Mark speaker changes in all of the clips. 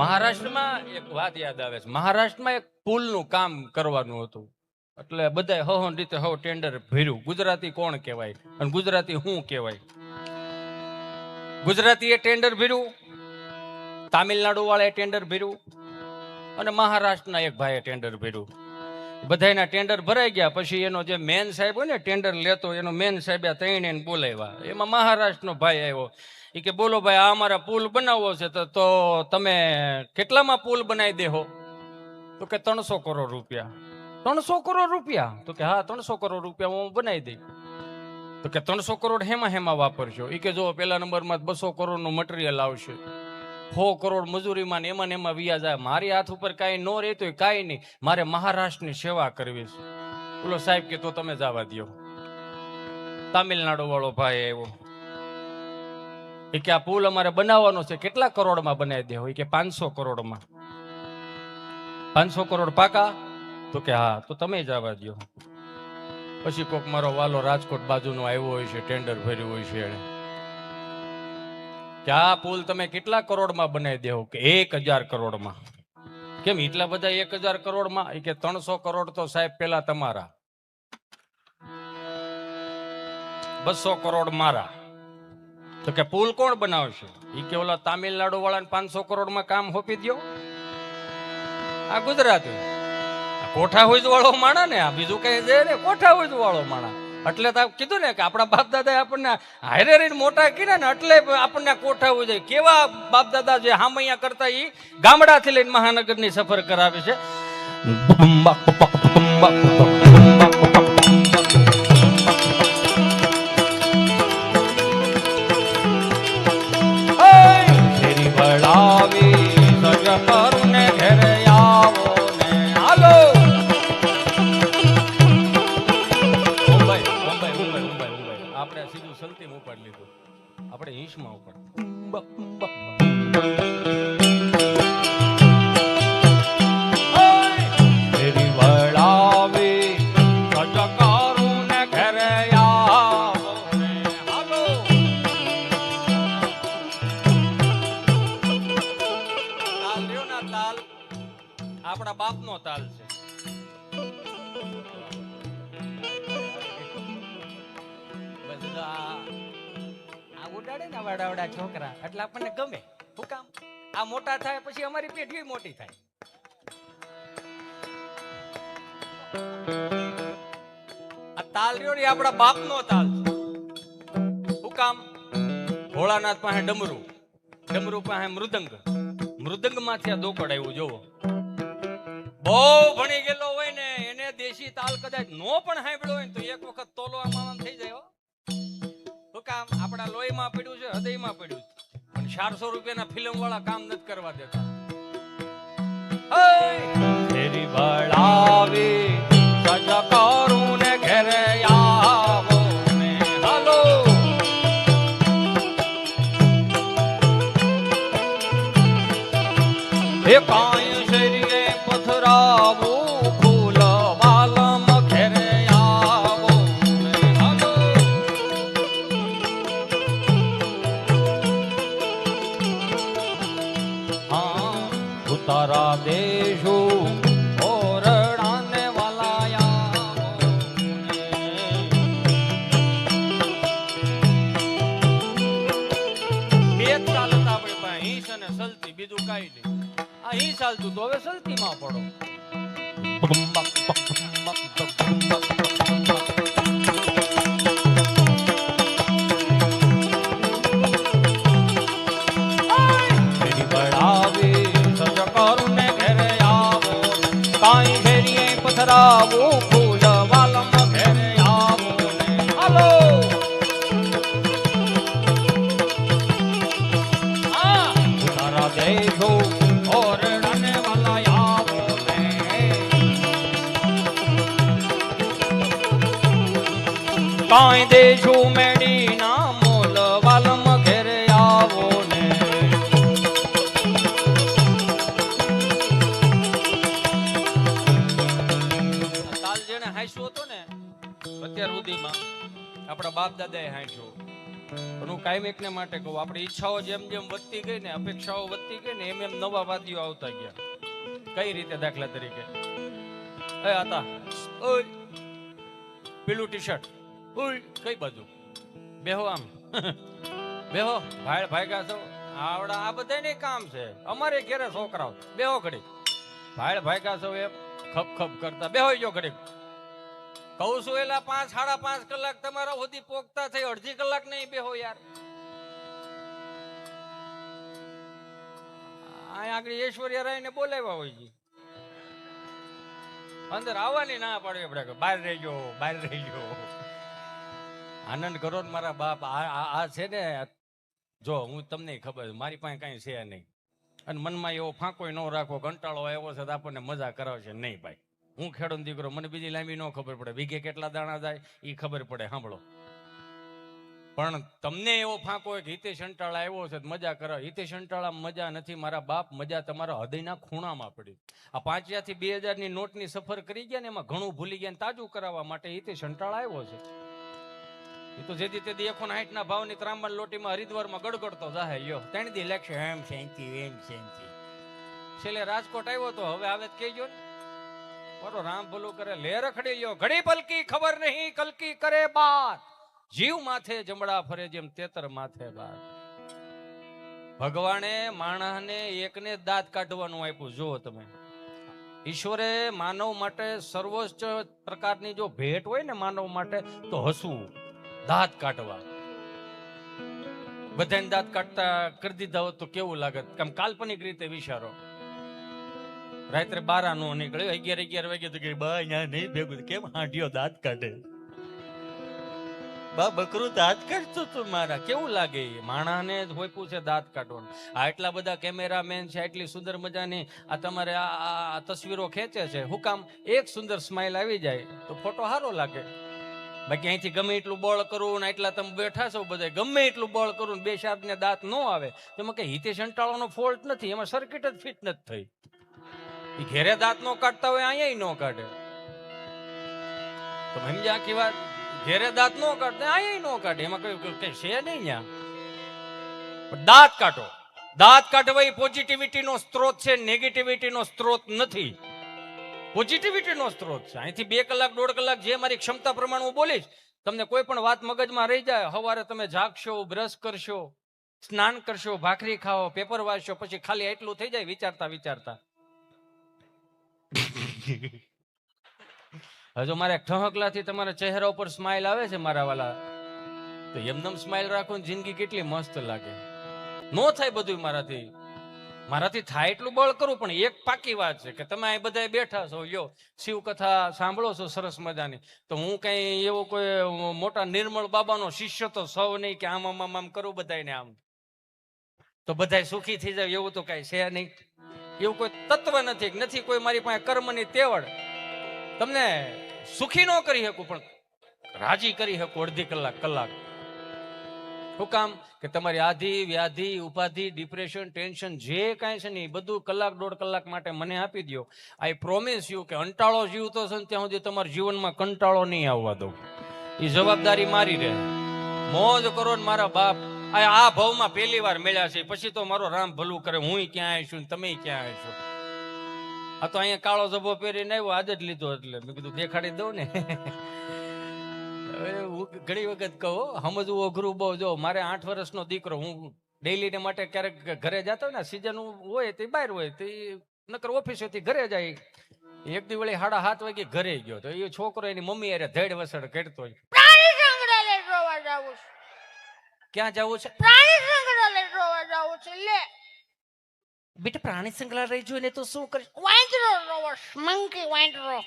Speaker 1: મહારાષ્ટ્રમાં એક વાત યાદ આવે છે. મહારાષ્ટ્રમાં એક પુલનું કામ કરવાનું હતું, એટલે બધાય હવન રીતે ટેન્ડર ભર્યું. ગુજરાતી કોણ કહેવાય અને ગુજરાતી શું કહેવાય? ગુજરાતીએ ટેન્ડર ભર્યું, તામિલનાડુ વાળાએ ટેન્ડર ભર્યું અને મહારાષ્ટ્રના એક ભાઈએ ટેન્ડર ભર્યું. બધાના ટેન્ડર ભરાઈ ગયા પછી એનો જે મેન સાહેબ હોય ને ટેન્ડર લેતો, એનો મેન સાહેબ આ ત્રણેયને બોલાવ્યા. એમાં મહારાષ્ટ્રનો ભાઈ આવ્યો. એ કે બોલો ભાઈ, આ અમારા પુલ બનાવવો છે તો તમે કેટલામાં પુલ બનાવી દેહો? તો કે 300 કરોડ રૂપિયા. 300 કરોડ રૂપિયા? તો કે હા, 300 કરોડ રૂપિયા હું બનાવી દઈ. તો કે 300 કરોડ હેમાં વાપરશો? એ કે જો પેલા નંબરમાં 200 કરોડનું મટીરિયલ આવશે, 100 કરોડ મજૂરીમાં ને એમાં વ્યાજ આવે. મારી હાથ ઉપર કાંઈ ન રહેતું હોય કાંઈ નહીં, મારે મહારાષ્ટ્રની સેવા કરવી છે. બોલો સાહેબ કે તો તમે જવા દો. તામિલનાડુ વાળો ભાઈ આવ્યો. એ કે આ પુલ અમારે બનાવવાનો છે, કેટલા કરોડમાં બનાવી દેવો? એ કે 500 કરોડમાં. 500 કરોડ પાકા? તો કે હા, તો તમે જવા દો. પછી કોક મારો વાલો રાજકોટ બાજુનો આવ્યો હોય છે, ટેન્ડર ભર્યું હોય છે એને, કે આ પુલ તમે કેટલા કરોડમાં બનાવી દેવો? કે 1000 કરોડમાં. કેમ એટલા બધા 1000 કરોડમાં? એ કે 300 કરોડ તો સાહેબ પેલા તમારા, 200 કરોડ મારા. તો કે પુલ કોણ બનાવશે? એ કે ઓલા તામિલનાડુ વાળાને 500 કરોડમાં કામ સોંપી દો. આ ગુજરાતી કોઠા હુજ વાળો માણા ને, આ બીજું કઈ છે ને, કોઠા હુજ વાળો માણા. એટલે તો કીધું ને કે આપણા બાપ દાદા આપણને હારે મોટા કીધા ને, એટલે આપણને કોઠા હુજ. કેવા બાપ દાદા જે હામૈયા કરતા એ ગામડાથી લઈને મહાનગરની સફર કરાવે છે. આપણે સીધું સલતીમાં ઉપાડી લીધું, આપણે ઈંશમાં ઉપાડ. તાલ આપણા બાપનો તાલ છે. ઉડાડે ને વાડાવડા છોકરા એટલે આપણને ગમે. શું કામ? આ મોટા થાય પછી અમારી પેઢી મોટી થાય. આ તાલ રહ્યો ને આપણા બાપનો તાલ છે. શું કામ? ભોળાનાથ પાસે ડમરું, ડમરું પાસે મૃદંગ, મૃદંગ માંથી આ દોકડ આવ્યું. જોવો, બહુ ભણી ગયેલો હોય ને એને દેશી તાલ કદાચ નો પણ સાંભળ્યો હોય ને તો એક વખત તોલો આમાં થઈ જાય. કામ આપણા લોહીમાં પડ્યું છે, હૃદયમાં પડ્યું છે, પણ 400 રૂપિયાના ફિલ્મ વાળા કામ નથી કરવા દેતા. ફેરી વળાવી સજકરું ને ઘરે આવો ને હાલો. એ કાય શરીરે પથરાવું તારા દેશો ઓરડાને વાલાયા. બે ચાલતા આપણે પાસે હિંસ અને સલતી, બીજું કાઈ નહીં. આ હિંસ ચાલતું તો હવે સલતીમાં પડો. પથરાવો ફૂલ વાલમ ઘરે આવો ને હાલો. તારા દેશો ઓરડાને વાલા આવો ને. કાંઈ દેશો મેડી ના મોલ વાલમ ઘરે આવો ને. અત્યાર સુધીમાં આપણા બાપ દાદાએ હાંચ્યો, પણ હું કાયમિકને માટે કહું, આપણી ઈચ્છાઓ જેમ જેમ વધતી ગઈ ને, અપેક્ષાઓ વધતી ગઈ ને, એમ એમ નવા વાદીઓ આવતા ગયા. કઈ રીતે? દાખલા તરીકે હતા ઓય પેલું ટી શર્ટ, ઓય કઈ બાજુ બેહો, આમ બેહો, ભાઈ ભાગ્યા છો આવડા, આ બધા નહીં કામ છે. અમારે ઘેરે છોકરાઓ બેહો ઘડી, ભાઈ ભાગ્યા છો એમ ખપ ખપ કરતા બેહો જો ઘડી. કહું છું એલા 5 સાડા 5 કલાક તમારા સુધી પોગતા થઈ, અડધી કલાક નહીં બેહો યાર. અહીંયા આગળ ઐશ્વર્યા રાય ને બોલાવ્યા હોય છે, અંદર આવવાની ના પાડવી પડે, બહાર રહેજો બહાર રહેજો. આનંદ કરો ને મારા બાપ. આ છે ને, જો હું તમને ખબર મારી પાસે કઈ છે નહીં, અને મનમાં એવો ફાંકો ન રાખો, કંટાળો આવ્યો છે તો આપણને મજા કરાવશે નહીં ભાઈ. હું ખેડૂત દીકરો, મને બીજી લાંબી ન ખબર પડે, વીઘે કેટલા દાણા જાય એ ખબર પડે, સાંભળો. પણ તમને એવો ફાંકો હોય કે હિતેશ અંટાળા આવ્યો છે મજા કરો, હિતેશ અંટાળા મજા નથી મારા બાપ, મજા તમારા હૃદયના ખૂણામાં પડી. આ 5,000 થી 2,000 ની નોટની સફર કરી ગયા ને, એમાં ઘણું ભૂલી ગયા, તાજું કરાવવા માટે હિતેશ અંટાળા આવ્યો છે. એ તો જેથી તેથી 160 ના ભાવની ત્રાંબા લોટીમાં હરિદ્વારમાં ગડગડતો જાહે યો 3 દી લેક્ચર એમ શાંતિ એમ શાંતિ. છેલ્લે રાજકોટ આવ્યો તો હવે આવે કહેજો ને, મારો રામ ભલું કરે, લે રખડી લ્યો ઘડી પલકી, ખબર નહીં કલકી કરે બાત, જીવ માથે જમડા ફરે જેમ તેતર માથે બાત. ભગવાને માણસને એકને દાંત કાઢવાનું આપ્યું. જુઓ તમે, ઈશ્વરે માનવ માટે સર્વોચ્ચ પ્રકારની જો ભેટ હોય ને માનવ માટે તો હસવું, દાંત કાઢવા. બધાને દાંત કાઢતા કરી દીધા હોત તો કેવું લાગત? આમ કાલ્પનિક રીતે વિચારો. રાત્રે 12 નો નીકળ્યો, 11 વાગે તો કે બા અહીંયા નહીં ભેગું, કેમ હાંડિયો દાંત કાઢે? બા બકરું દાંત કાઢતો તો મારા, કેવું લાગે? માણાને જ હોઈપું છે દાંત કાઢવાનું. આ એટલા બધા કેમેરામેન છે, એટલી સુંદર મજાની આ તમારે આ તસવીરો ખેંચે છે, હું કામ? એક સુંદર સ્માઇલ આવી જાય તો ફોટો સારો લાગે. બાકી અહીંથી ગમે એટલું બળ કરું ને, એટલા તમે બેઠા છો બધા, ગમે એટલું બળ કરું ને, બે શાર્પને દાંત ન આવે તો એમાં કઈ હિતેશ અંટાળાનો ફોલ્ટ નથી, એમાં સર્કિટ જ ફિટ નથી થઈ. એ ઘેરે દાંત નો કાઢતા હોય, અહીંયા ન કાઢે. તો સમજ્યા આખી વાત? ઘેરે દાંત નો કાઢે, અહીંયા ન કાઢે, એમાં કઈ છે નહીં. ત્યાં દાંત કાઢો. દાંત કાઢવા એ પોઝિટિવિટી નો સ્ત્રોત છે, નેગેટિવિટી નો સ્ત્રોત નથી. પોઝિટિવિટી નો સ્ત્રોત છે. અહીંથી 2 કલાક 1.5 કલાક જે મારી ક્ષમતા પ્રમાણે હું બોલીશ, તમને કોઈ પણ વાત મગજમાં રહી જાય, સવારે તમે જાગશો, બ્રશ કરશો, સ્નાન કરશો, ભાખરી ખાઓ, પેપર વાંચશો, પછી ખાલી એટલું થઈ જાય વિચારતા વિચારતા. હજુ મારે ઠહકલાથી તમારા ચહેરા ઉપર સ્માઇલ આવે છે મારા વાલા, તો એમનેમ સ્માઇલ રાખો ને જિંદગી કેટલી મસ્ત લાગે. નો થાય બધું મારાથી થાય એટલું બળ કરું, પણ એક પાકી વાત છે કે તમે અહીં બધા બેઠા છો, લ્યો શિવ કથા સાંભળો છો સરસ મજાની, તો હું કઈ એવો કોઈ મોટા નિર્મળ બાબાનો શિષ્ય તો સૌ નહીં કે આમ આમ આમ કરું બધાને આમ તો બધા સુખી થઈ જાય, એવું તો કઈ છે નહીં. એવું કોઈ તત્વ નથી કોઈ મારી પાસે કર્મની તેવડ. તમને સુખી ન કરી શકું પણ રાજી કરી શકું અડધી કલાક. શું કામ? કે તમારી આધિ વ્યાધિ ઉપાધિ ડિપ્રેશન ટેન્શન જે કાંઈ છે ને એ બધું 1-1.5 કલાક માટે મને આપી દો. આઈ પ્રોમિસ યુ કે અંટાળો જીવતો છે ને ત્યાં સુધી તમારા જીવનમાં કંટાળો નહીં આવવા દઉં. એ જવાબદારી મારી રહે. મોજ કરો ને મારા બાપ. આ ભાવમાં પહેલી વાર મળ્યા છે, પછી તો મારો રામ ભલું કરે, હું ક્યાં આવીશું ને તમે ક્યાં આવીશું. આ તો અહીંયા કાળો જભો પહેરીને આવ્યો, આજ જ લીધો, એટલે મેં કીધું દેખાડી દઉં ને. ઘણી વખત કહો સમજવું અઘરું બહુ. જો મારે 8 વર્ષનો દીકરો, હું ડેઈલી ને માટે ક્યારેક ઘરે જતો હોય ને, સિઝન હોય તો બહાર હોય તો નકર ઓફિસેથી ઘરે જાય. એક દી વળી 7:30 વાગે ઘરે ગયો તો એ છોકરો એની મમ્મી અરે ધડ વસડ કરતો હોય.
Speaker 2: પ્રાણી સંગ્રહાલય જોવા જાવું છે.
Speaker 1: ક્યાં જવું છે?
Speaker 2: પ્રાણી સંગ્રહાલય જોવા જાવું છે. લે
Speaker 1: બેટા, પ્રાણી સંગ્રહાલય જોઈને તો શું કરીશ?
Speaker 2: વાંદરો જોવો, મંકી વાંદરો.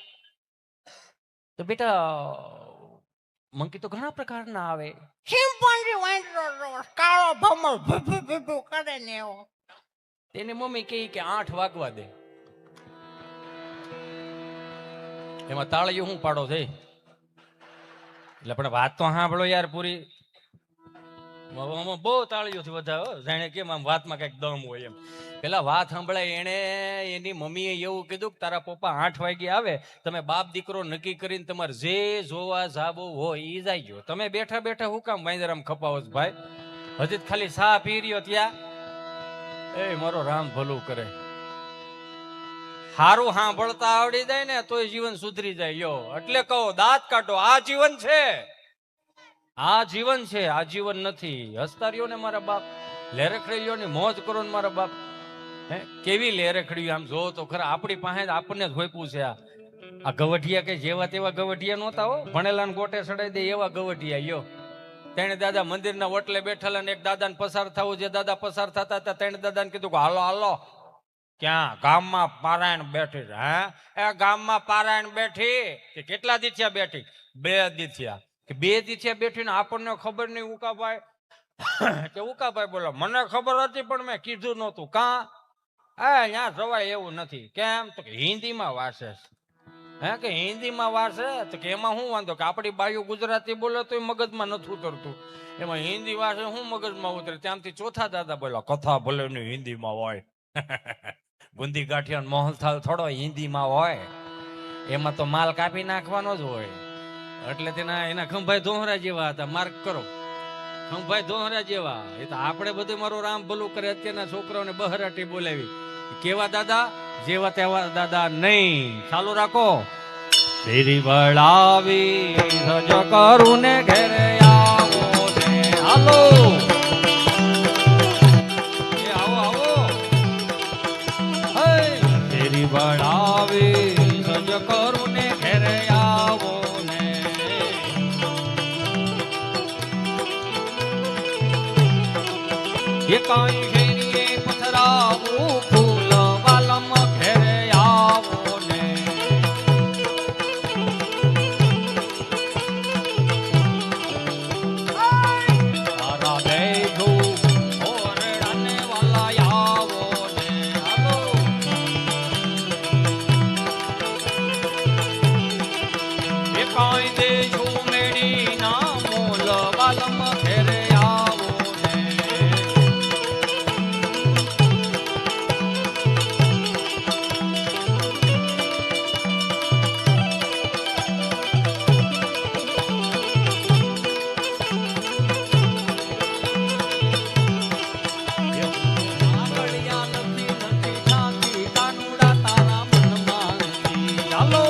Speaker 1: તો બેટા મંકી તો ઘણા પ્રકારના આવે.
Speaker 2: ચિંપાંજી વાંદરો જોવો, કાળો ભમર ભભ કરે ને એવો.
Speaker 1: તેની મમ્મી કહે કે 8 વાગવા દે. એમાં તાળીઓ હું પાડો છે? એટલે પણ વાત તો સાંભળો યાર પૂરી. આમાં બહુ તાળીઓથી વધારે હો. જાણે કેમ આમ વાતમાં કઈક દમ હોય એમ. પેલા વાત સાંભળાય એને એની મમ્મીએ એવું કીધું કે તારા પપ્પા 8 વાગે આવે, તમે બાપ દીકરો નક્કી કરીને તમારે જે જોવા જાવું હોય ઈ જાયજો. તમે બેઠા બેઠા હું કામ વાંદરામ ખપાવો છો ભાઈ? હજી તો ખાલી સા પી રહ્યો ત્યાં. એ મારો રામ ભલું કરે. હારું સાંભળતા આવડી જાય ને તોય જીવન સુધરી જાય. યો એટલે કહો દાંત કાઢો, આ જીવન છે, આ જીવન છે, આ જીવન નથી. હસતા રહ્યો ને મારા બાપ, લેરખડીઓ ની મોજ કરો ને મારા બાપ. હે કેવી લેરખડી આમ જો તો ખરા. આપણી પાસે આપણને જ હોઈપું છે આ ગવઢિયા. કે જેવા તેવા ગવઢિયા નહોતા હો, ભણેલા ને ગોટે ચડાઈ દે એવા ગવઢિયા. યો તેણે દાદા મંદિરના ઓટલે બેઠેલા ને એક દાદાને પસાર થવું, જે દાદા પસાર થતા હતા તેણે દાદાને કીધું કે હાલો હાલો. ક્યાં? ગામમાં પારાયણ બેઠી. હે એ ગામમાં પારાયણ બેઠી કે કેટલા દી થયા બેઠી? 2 દી થયા. કે 2 દી થયા બેઠી ને આપણને ખબર નહીં. ઉકાભાઈ કે ઉકાભાઈ બોલો મને ખબર હતી પણ મેં કીધું નહોતું. કાં? અહીંયા જવાય એવું નથી. કેમ? તો કે હિન્દીમાં વાંચે. હે કે હિન્દીમાં વાંચે તો કે એમાં શું વાંધો? કે આપણી બાયુ ગુજરાતી બોલે તો મગજમાં નથી ઉતરતું, એમાં હિન્દી વાંચે શું મગજમાં ઉતરે? ત્યાંથી ચોથા દાદા બોલા કથા ભલે ને હિન્દીમાં હોય. ગુંદી ગાંઠિયા મોહનથાળ થોડો હિન્દીમાં હોય, એમાં તો માલ કાપી નાખવાનો જ હોય. એટલે તેના એના ખંભાઈ ધોહરા જેવા હતા. માર્ક કરો, ખંભાઈ ધોહરા જેવા. એ તો આપણે બધું મારું રામ ભલું કરે. અત્યારના છોકરાઓને બહરાટી બોલાવી. કેવા દાદા? જેવા તેવા દાદા નહીં. ચાલુ રાખો. તેરી વળાવી સજ કરું ને ઘેરે આવો ને. હાલો એ આવો આવો. તેરી વળાવી સજ કરું ને ઘેરે આવો ને. એ કાંઈ ઘેરીએ પથરાવું ફૂલ વાલમ ઘેરે આવો ને. તારા બેઠો ઓરડાને વાલા આવો ને. હાલો એ કાંઈ દેજો મેડી ના મોલ વાલમ ઘેરે આવો ને. આગળિયા નથી નથી થાતી કાનુડા તારા મનમાં નથી. ચાલો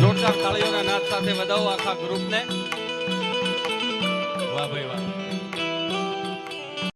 Speaker 1: જોરદાર તાળીઓના નાદ સાથે વધાવો આખા ગ્રુપને. વાહ ભાઈ વાહ.